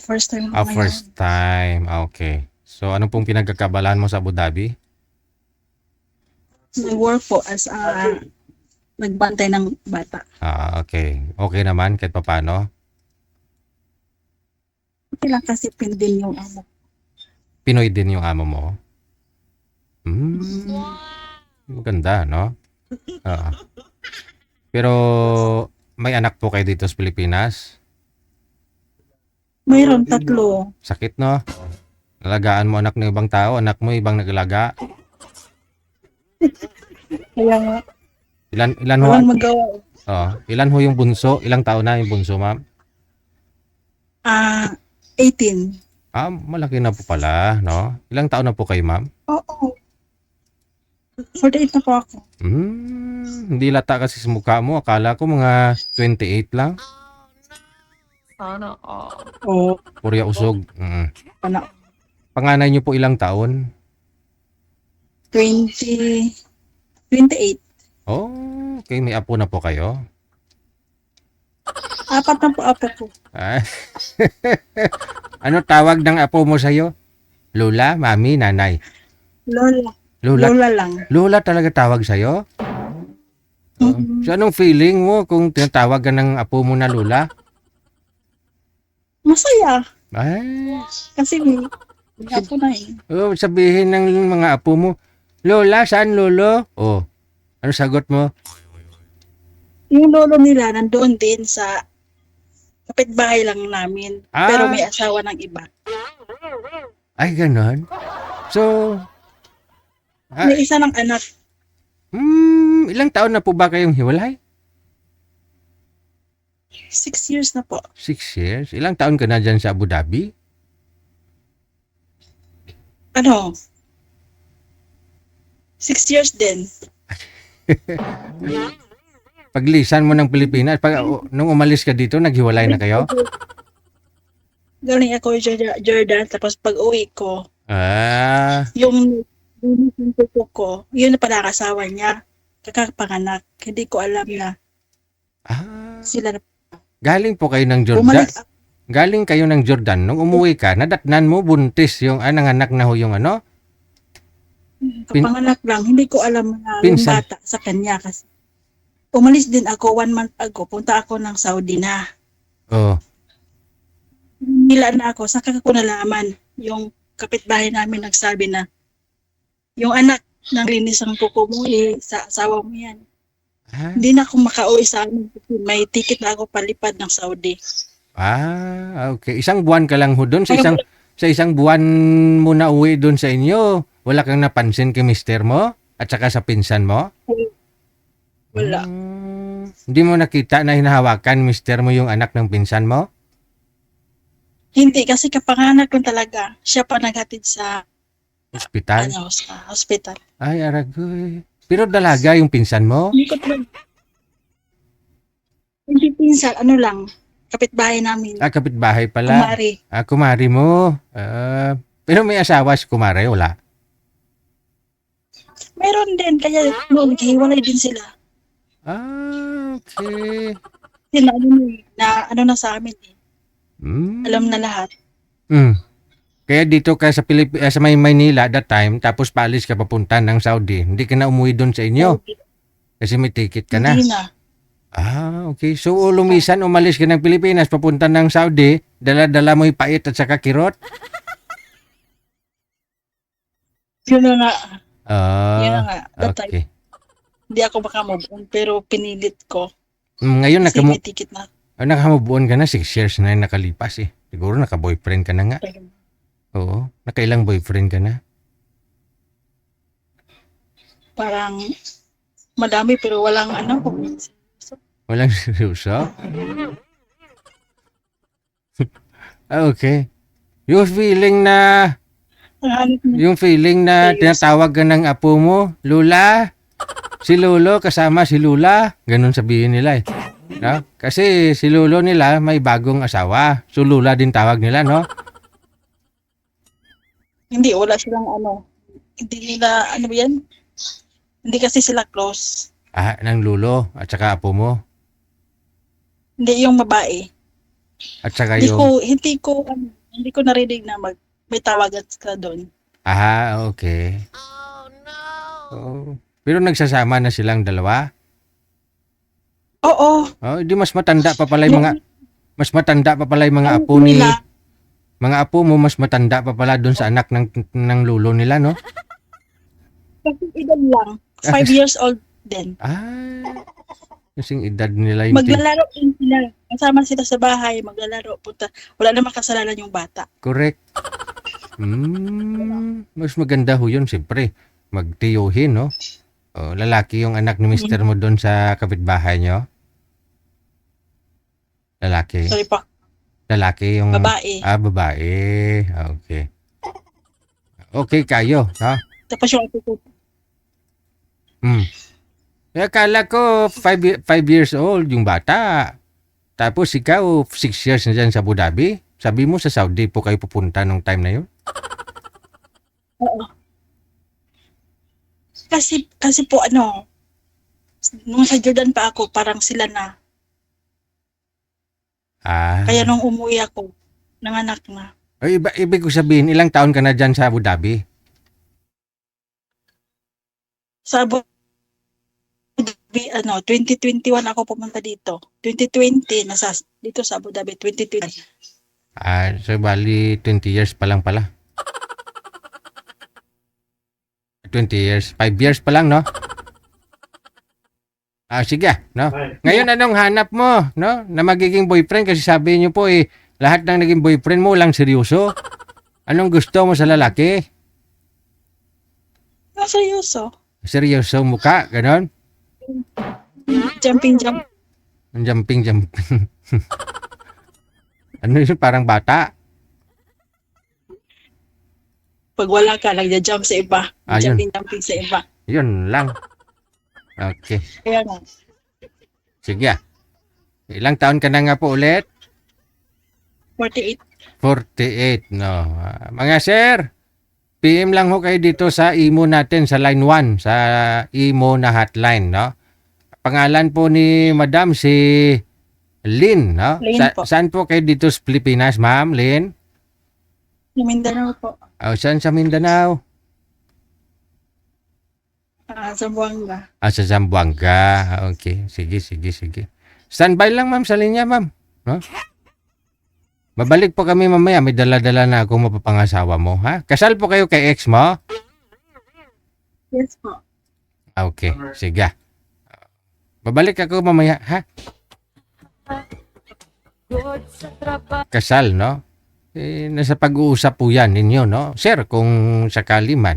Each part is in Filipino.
first time ko ngayon. First time. Okay. So, ano pong pinagkakabalaan mo sa Abu Dhabi? Nag-work po as nagbantay ng bata. Okay. Okay naman kahit papaano. Okay lang kasi pindin yung amo. Pinoy din yung amo mo. Maganda, no? Oo. Pero may anak po kayo dito sa Pilipinas. Mayroon 3. Sakit, no? Nalagaan mo anak ng ibang tao, anak mo ibang nagalaga. Kaya nga, Ilan ho? walang magawa. Ilan ho yung bunso? Ilang taon na yung bunso, ma'am? 18. Malaki na po pala, no? Ilang taon na po kayo, ma'am? Oo. 48 na po ako. Hindi lata kasi sa mukha mo. Akala ko mga 28 lang. Oo. Purya usog. Pana, Panganay niyo po ilang taon? 28. Okay. May apo na po kayo? 4 na po apo ko. Ah. Ano tawag ng apo mo sa'yo? Lola, mami, nanay? Lola. Lola. Lola lang. Lola talaga tawag sa'yo? So anong feeling mo kung tinatawag ka ng apo mo na Lola? Masaya. Ay, Kasi may apo na eh. sabihin ng mga apo mo, Lola, saan lolo? Ano sagot mo? Yung lolo nila nandoon din sa kapitbahay lang namin. Pero may asawa ng iba. Ay, ganon. So, May isa ng anak. ilang taon na po ba kayong hiwalay? 6 years na po. 6 years? Ilang taon ka na dyan sa Abu Dhabi? 6 years din. Paglisan mo ng Pilipinas, nung umalis ka dito, naghiwalay na kayo? Galing ako Jordan. Tapos pag uwi ko, yung tuko ko, yun na pala kasawa niya. Kakapanganak. Hindi ko alam na sila na. Galing po kayo ng Jordan? Bumalik ako. Galing kayo ng Jordan. Nung umuwi ka, nadatnan mo, buntis yung nanganak na ho yung ano? Kapanganak lang. Hindi ko alam na yung Pinsan. bata sa kanya kasi. Umalis din ako 1 month ago. Punta ako ng Saudi na. Nila na ako. Saka ko nalaman yung kapitbahay namin nagsabi na yung anak ng linis ang kuko mo sa asawa mo yan. Hindi na ako makauwi sa amin. May ticket na ako palipad ng Saudi. Okay. Isang buwan ka lang ho doon? Sa isang buwan mo na uwi doon sa inyo, wala kang napansin kay mister mo? At saka sa pinsan mo? Wala. Hindi mo nakita na hinahawakan mister mo yung anak ng pinsan mo? Hindi, kasi kapanganak lang talaga. Siya pa naghatid sa Hospital? sa hospital. Ay, aragoy. Pero dalaga yung pinsan mo? Hindi ko talaga. Hindi pinsan, lang, kapitbahay namin. Kapitbahay pala. Kumari. Kumari mo. Pero may asawa si kumari, wala? Meron din, kaya noon, hiwalay din sila. Okay. Sila na sa amin eh. Alam na lahat. Kaya dito ka sa sa Maynila that time, tapos paalis ka papunta ng Saudi. Hindi ka na umuwi doon sa inyo. Kasi may ticket ka na. Hindi na. Okay. So, umalis ka ng Pilipinas, papunta ng Saudi, dala-dala mo yung pait at saka kirot? Yun na nga. Yun na nga. That time, Okay. hindi ako makamove on, pero pinilit ko. Ngayon, Kasi may ticket na. nakamove on ka na, 6 years na yung nakalipas eh. Siguro naka-boyfriend ka na nga. Oo. Nakailang boyfriend ka na? Parang madami, pero walang Walang seryoso? Okay. Yung feeling na tinatawag ka ng apo mo, Lula, si Lolo kasama si Lula, ganun sabihin nila eh. No? Kasi si Lolo nila may bagong asawa, so Lula din tawag nila, no? Hindi, wala silang hindi nila, ba yan? Hindi kasi sila close. Ng Lolo at saka apo mo. Hindi yung babae. At saka yung... Hindi ko, Hindi ko narinig na may tawagan ka doon. Okay. Oh. Pero nagsasama na silang dalawa? Oo. Di mas matanda pa pala yung mas matanda pa pala yung mga Ang apo ni nila, mga apo mo, mas matanda pa pala doon sa anak ng lulo nila, no? kasing edad lang. 5 kasi- years old din. Kasing edad nila yung Maglalaro din sila. Kasama sila sa bahay, maglalaro. Punta. Wala namang kasalanan yung bata. correct. Mas maganda ho yun, siyempre. Magtiyuhin, no? Lalaki yung anak ni mister mo doon sa kapitbahay nyo? Lalaki. Sorry pa. Lalaki yung... Babae. Babae. Okay. Okay kayo, ha? Tapos yung apo ko. Akala ko 5 years old yung bata. Tapos ikaw 6 years na dyan sa Abu Dhabi. Sabi mo sa Saudi po kayo pupunta nung time na yun? Oo. Kasi po nung sa Jordan pa ako, parang sila na. Kaya nung umuwi ako, nanganak na. Ibig ko sabihin, ilang taon ka na dyan sa Abu Dhabi? Sa Abu Dhabi, 2021 ako pumunta dito. 2020, dito sa Abu Dhabi, 2020. So bali 20 years pa lang pala. 20 years. 5 years pa lang, no? Sige, no? Ngayon, anong hanap mo, no? Na magiging boyfriend kasi sabi niyo po lahat ng naging boyfriend mo lang seryoso. Anong gusto mo sa lalaki? Seryoso. Seryoso mukha, ganon? Jumping. Jumping. Ano yun, parang bata? Pag wala ka, nagja-jump sa iba. Yun. Jumping sa iba. Yun lang. Okay. Kaya nga. Sige. Ilang taon ka na nga po ulit? 48. 48, no. Mga sir, PM lang ho kayo dito sa imo natin sa line 1, sa imo na hotline, no? Pangalan po ni Madam si Lynn, no? Lynn po. Saan po kayo dito sa Pilipinas, Ma'am Lynn? Sa Mindanao po. Saan sa Mindanao? Zamboanga. Sa Zamboanga. Okay, sige. Standby lang, ma'am, sa linya, ma'am. No? Babalik po kami mamaya. May dala-dala na ako mapapangasawa mo, ha? Kasal po kayo kay ex mo? Yes po. Okay, sige. Babalik ako mamaya, ha? Kasal, no? Nasa pag-uusap po yan ninyo, no? Sir, kung sakali man.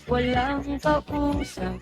Walang kausap.